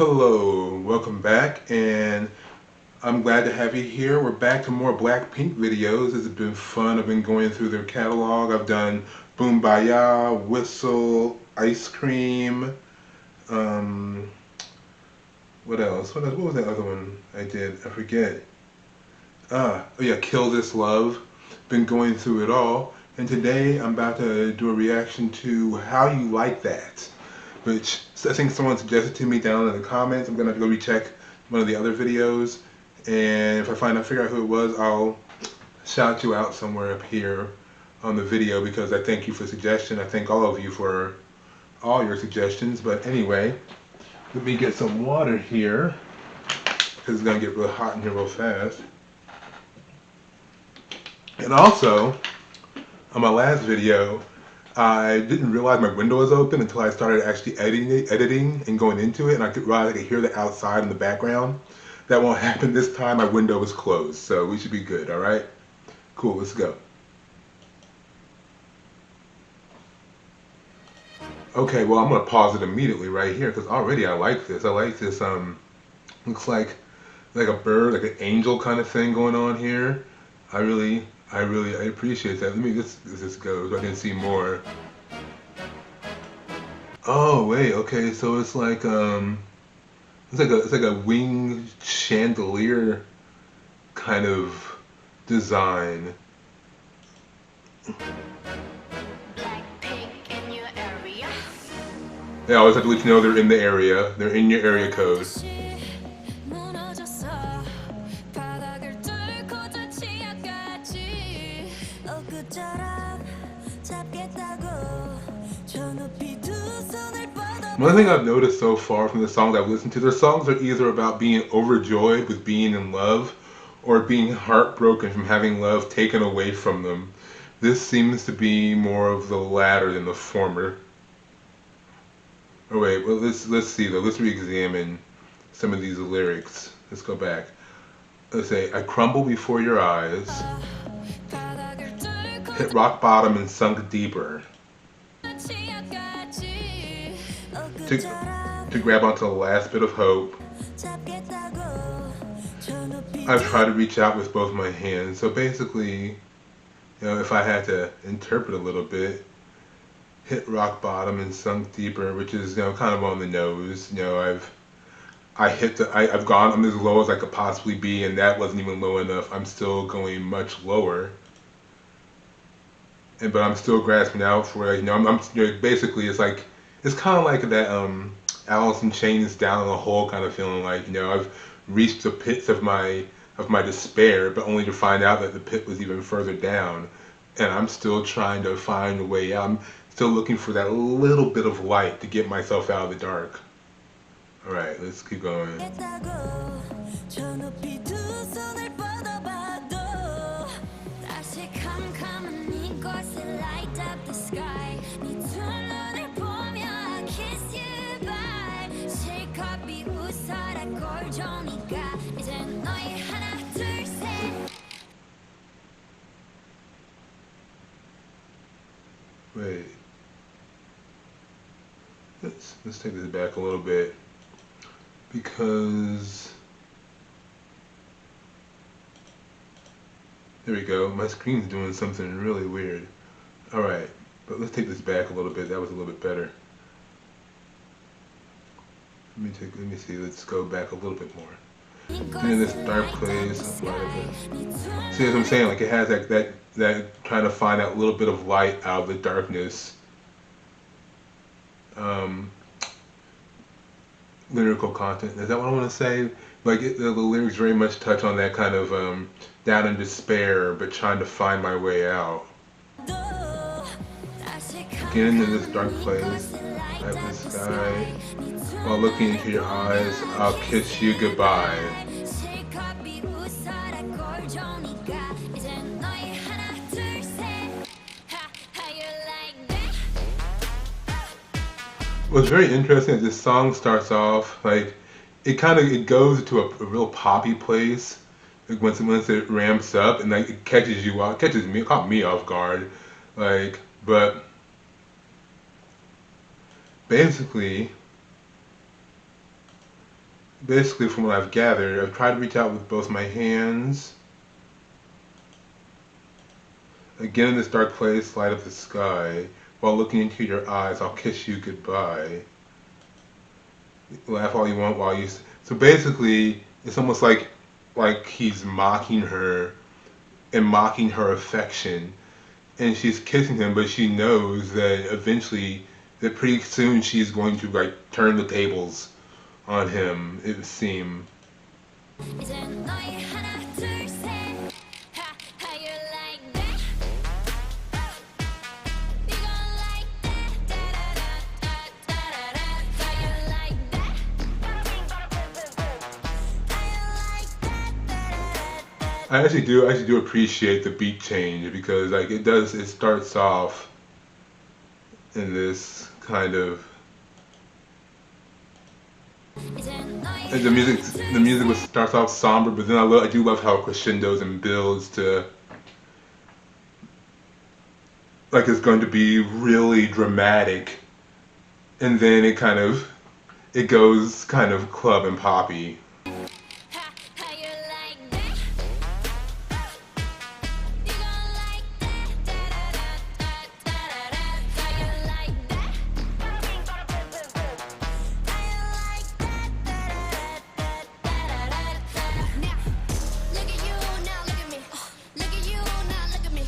Hello, welcome back, and I'm glad to have you here. We're back to more Blackpink videos. This has been fun. I've been going through their catalog. I've done Boom Baya, Whistle, Ice Cream, um, what else? What else? What was that other one I did? I forget. Oh yeah, Kill This Love. Been going through it all, and today I'm about to do a reaction to How You Like That, which I think someone suggested to me down in the comments. I'm gonna go recheck one of the other videos, and if I figure out who it was, I'll shout you out somewhere up here on the video because I thank you for the suggestion. I thank all of you for all your suggestions. But anyway, let me get some water here because it's gonna get real hot in here real fast. And also, on my last video, I didn't realize my window was open until I started actually editing and going into it, and I could realize I could hear the outside in the background. That won't happen this time. My window was closed, so we should be good. All right, cool. Let's go. Okay, well I'm gonna pause it immediately right here because already I like this. I like this. Looks like a bird, like an angel kind of thing going on here. I really, I appreciate that. Let me just go so I can see more. Oh wait, okay, so it's like a winged chandelier kind of design. Blackpink in your area. They always have to let you know they're in the area. They're in your area code. One thing I've noticed so far from the songs I've listened to, their songs are either about being overjoyed with being in love or being heartbroken from having love taken away from them. This seems to be more of the latter than the former. Oh wait, well let's see though. Let's re-examine some of these lyrics. Let's go back. Let's say, I crumble before your eyes, hit rock bottom and sunk deeper. To grab onto the last bit of hope, I've tried to reach out with both my hands. So basically, if I had to interpret a little bit, hit rock bottom and sunk deeper, which is, kind of on the nose. I've gone, I'm as low as I could possibly be, and that wasn't even low enough. I'm still going much lower, but I'm still grasping out for it. Basically, it's kind of like that Alice in Chains down in a hole kind of feeling. Like, I've reached the pits of my despair, but only to find out that the pit was even further down, and I'm still trying to find a way out. I'm still looking for that little bit of light to get myself out of the dark. All right, let's keep going. Wait, let's take this back a little bit because there we go. My screen's doing something really weird. All right, but let's take this back a little bit. That was a little bit better. Let me see. Let's go back a little bit more. And in this dark place, see what I'm saying? Like it has that trying to find that little bit of light out of the darkness. Um, Lyrical content. Is that what I want to say? Like the lyrics very much touch on that kind of down in despair, but trying to find my way out. Get into this dark place, light the sky. While looking into your eyes, I'll kiss you goodbye. What's very interesting is this song starts off like it goes to a real poppy place. Like once it ramps up and like it catches you off, caught me off guard. But basically basically, from what I've gathered, I've tried to reach out with both my hands. Again, in this dark place, light up the sky. While looking into your eyes, I'll kiss you goodbye. Laugh all you want while you. So basically, it's almost like he's mocking her and mocking her affection, and she's kissing him, but she knows that eventually, that pretty soon she's going to like turn the tables on him. It would seem. 이젠 너희 하나 둘셋 how you like that you gon' like that da-da-da-da-da-da-da how you like that how you like that da-da-da-da-da. I actually do appreciate the beat change because like it starts off in this kind of 이젠 너희 and 하나 the music 둘셋 starts off somber, but then I do love how it crescendos and builds to like it's going to be really dramatic, and then it goes kind of club and poppy. how you like that you gon' like that da-da-da-da-da-da how you like that how you like that da-da-da-da-da-da-da. Now look at you, now look at me. Look at you, now look at me.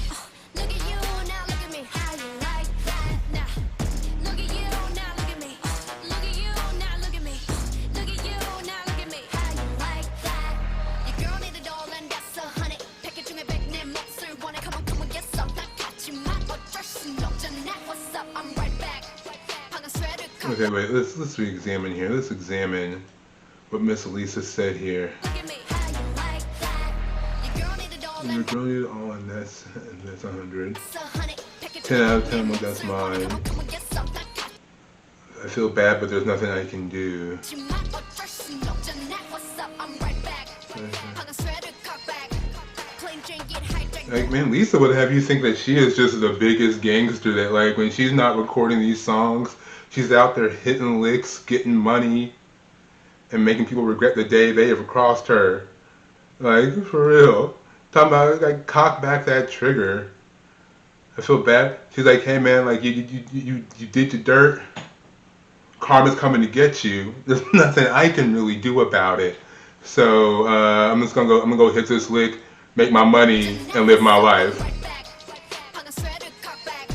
Look at you, now look at me. How you like that? Now look at you, now look at me. Look at you, now look at me. Look at you, now look at me. How you like that? Your girl need a doll and that's 100. 패킷 중에 100내 몫을 원해. Come on, get some. 나 같지만 어쩔 순 없잖아. What's up? I'm right back. 방금 sweater Okay, wait. Let's re-examine here. Let's examine what Miss Elisa said here. look at me. How you like that? Your girl need a doll You're and growing it all, and that's 100. that's 100. 패킷 10 중에 out of 100내 10. Well, that's 몫을 원해. mine. Come on, get some. 나 I feel bad, but there's nothing I can do. 같지만 어쩔 순 없잖아. What's up? I'm right back. 방금 sweater cock back. Plain Jane get hijacked. Like, man, Lisa would have you think that she is just the biggest gangster. That like when she's not recording these songs, she's out there hitting licks, getting money, and making people regret the day they ever crossed her. Like for real. Talking about like cock back that trigger. I feel bad. She's like, hey man, like you did your dirt. Karma's coming to get you. There's nothing I can really do about it. So I'm just gonna go. I'm gonna go hit this lick, make my money, and live my life. Right back. 방금 sweater cock back.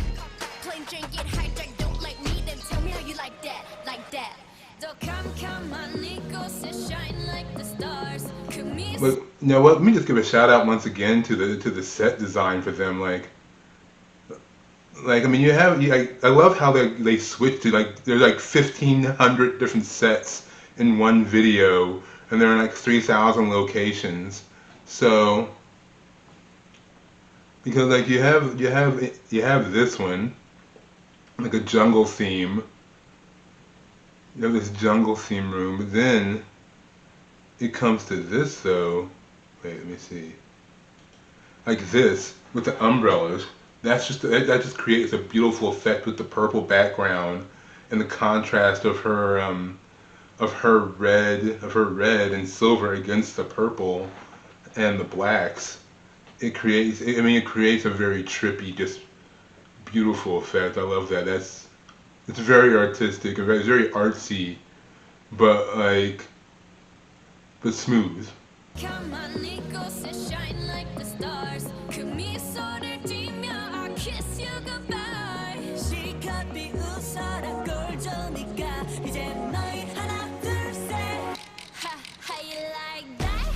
Plain Jane get hijacked. Don't like me, then tell me how you like that. Like that. 더 캄캄한 이곳에 shine like the stars. 그 미소 But you know what? Let me just give a shout out once again to the set design for them. Like I mean, I love how they switch to like there's like 1,500 different sets in one video, and they're in like 3,000 locations. So because like you have this one like a jungle theme. You have this jungle theme room, but then it comes to this though. Wait, let me see. Like this with the umbrellas. That just creates a beautiful effect with the purple background and the contrast of her red and silver against the purple and the blacks. It creates a very trippy, just beautiful effect. I love that. It's very artistic and very artsy, but but smooth. 캄캄한 이곳에 shine like the stars. 그 미소를 띠며 I kiss you goodbye. 시간 비웃어라 꼴조니까 이제 너희 하나 둘셋 how you like that?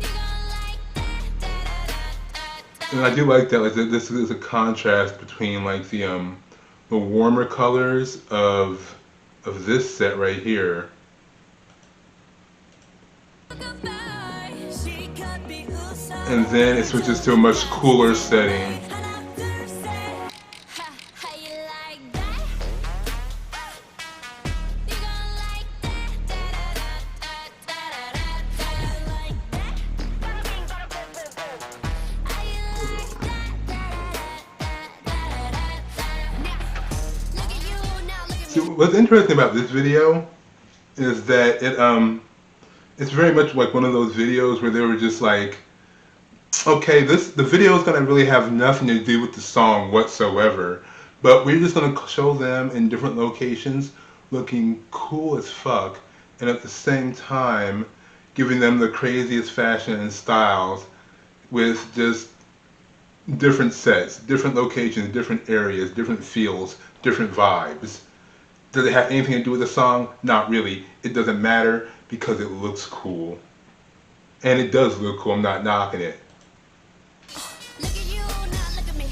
You gon' like that da-da-da-da-da. And I do like that. Like this is a contrast between like the warmer colors of this set right here, Goodbye. 시간 비웃어라 and then it switches to a much cooler setting. 하나 둘셋 how you like that? You gon' like that da-da-da-da-da-da. How you like that? How you like that da-da-da-da-da-da. Now look at you, now look at See, me. what's interesting about this video is that it's very much like one of those videos where they were just like, okay, this the video is gonna really have nothing to do with the song whatsoever, but we're just gonna show them in different locations looking cool as fuck, and at the same time giving them the craziest fashion and styles with just different sets, different locations, different areas, different feels, different vibes. Does it have anything to do with the song? Not really. It doesn't matter because it looks cool. And it does look cool, I'm not knocking it. Look at you now, look at me.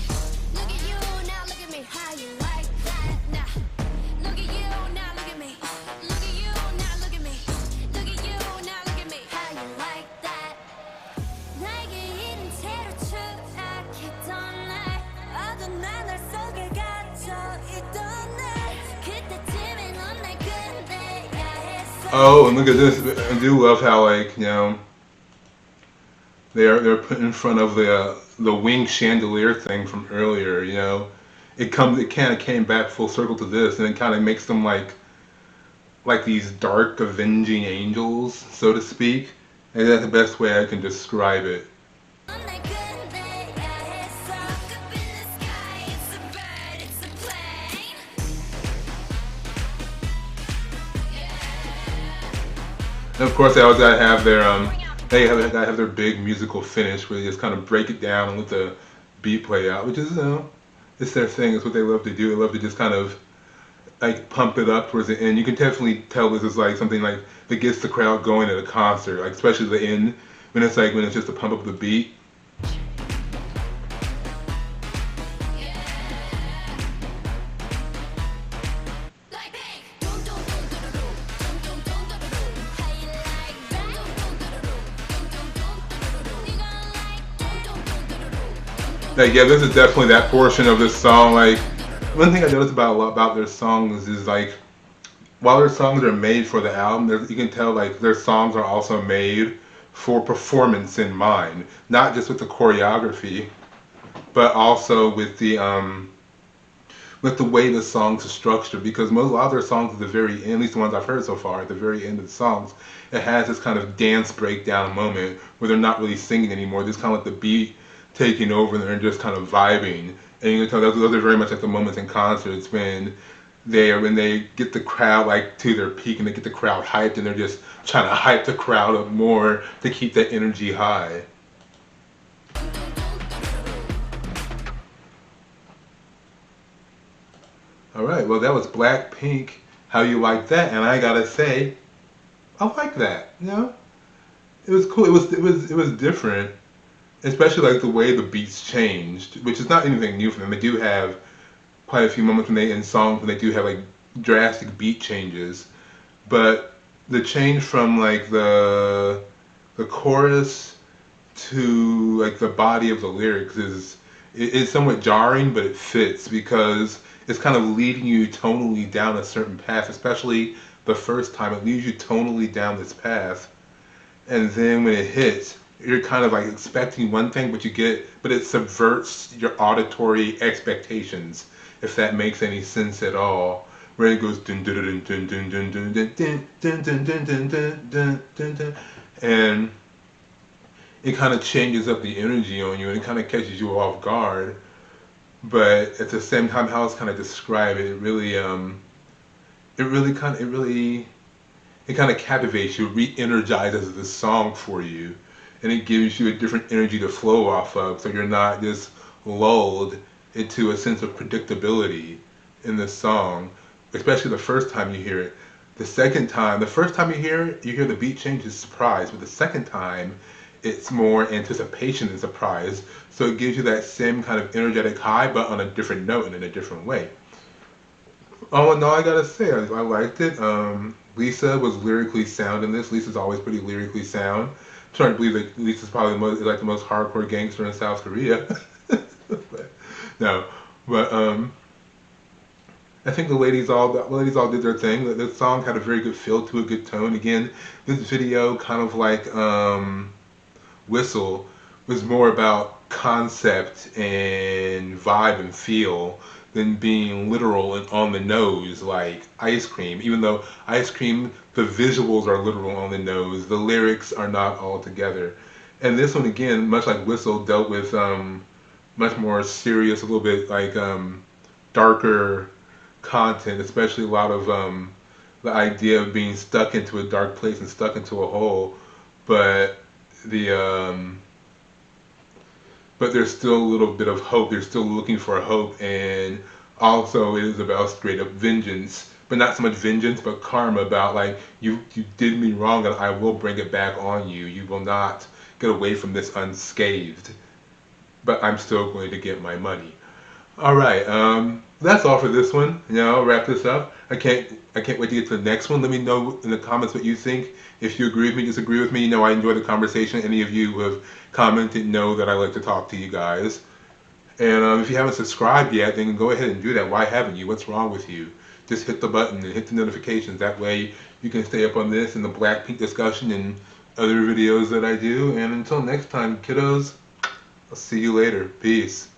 Look at you now, look at me. How you like that now? Look at you now, look at me. Look at you now, look at me. Look at you now, look at me. How you like that? 나에게 이른 채로 추락했던 날 어둠한 날 속에 갇혀 있던 날 그때쯤에 넌날 끝내야 했어. Oh, and look at this. I do love how like, they're put in front of the wing chandelier thing from earlier, it kind of came back full circle to this, and it kind of makes them like these dark avenging angels, so to speak. And that's the best way I can describe it. 넌날 끝내야 했어. Up in the sky, it's a bird, it's a plane. And of course, they always gotta have their gotta have their big musical finish where they just kind of break it down and let the beat play out, which is it's their thing. It's what they love to do. They love to just kind of like pump it up towards the end. You can definitely tell this is like something like that gets the crowd going at a concert, like especially the end when it's just to pump up the beat. Blackpink. Dum dum dum dum dum dum dum dum dum dum. How you like that? Dum dum dum dum dum dum dum dum. You gonna like that? Dum dum dum dum dum. Like yeah, this is definitely that portion of this song. Like one thing I noticed about a lot about their songs is like while their songs are made for the album, you can tell like their songs are also made for performance in mind, not just with the choreography, but also with the way the songs are structured. Because a lot of their songs at the very end, at least the ones I've heard so far, at the very end of the songs, it has this kind of dance breakdown moment where they're not really singing anymore. Just kind of like the beat taking over and they're just kind of vibing. And you can tell those are very much like the moments in concerts when they get the crowd like to their peak and they get the crowd hyped and they're just trying to hype the crowd up more to keep that energy high. All right, well that was Blackpink. How you like that? And I gotta say, I like that. It was cool. It was different, especially like the way the beats changed, which is not anything new for them. They do have quite a few moments in songs when they do have like drastic beat changes, but the change from like the chorus to like the body of the lyrics is somewhat jarring, but it fits because it's kind of leading you tonally down a certain path, especially the first time it leads you tonally down this path, and then when it hits, you're kind of like expecting one thing, but it subverts your auditory expectations, if that makes any sense at all. Where it goes dun dun dun dun dun dun dun dun dun dun dun dun dun dun dun dun, and it kind of changes up the energy on you, and it kind of catches you off guard. But at the same time, how it's kind of described, it really kind of it kind of captivates you, re-energizes the song for you, and it gives you a different energy to flow off of, so you're not just lulled into a sense of predictability in the song, especially the first time you hear it. The first time you hear the beat change is surprise, but the second time, it's more anticipation than surprise. So it gives you that same kind of energetic high, but on a different note and in a different way. Oh no, I gotta say, I liked it. Lisa was lyrically sound in this. Lisa's always pretty lyrically sound. I'm starting to believe that Lisa's probably like the most hardcore gangster in South Korea. but, no, but I think the ladies all did their thing. The song had a very good feel to a good tone. Again, this video kind of like Whistle was more about concept and vibe and feel than being literal and on the nose like ice cream. Even though ice cream, the visuals are literal on the nose, the lyrics are not all together. And this one again, much like Whistle, dealt with much more serious, a little bit like darker content, especially a lot of the idea of being stuck into a dark place and stuck into a hole. But the but there's still a little bit of hope. They're still looking for hope, and also it is about straight up vengeance, but not so much vengeance, but karma. About like you did me wrong, and I will bring it back on you. You will not get away from this unscathed, but I'm still going to get my money. All right, that's all for this one. I'll wrap this up. I can't wait to get to the next one. Let me know in the comments what you think. If you agree with me, disagree with me. I enjoy the conversation. Any of you who have commented know that I like to talk to you guys. And if you haven't subscribed yet, then go ahead and do that. Why haven't you? What's wrong with you? Just hit the button and hit the notifications. That way you can stay up on this and the Blackpink discussion and other videos that I do. And until next time, kiddos, I'll see you later. Peace.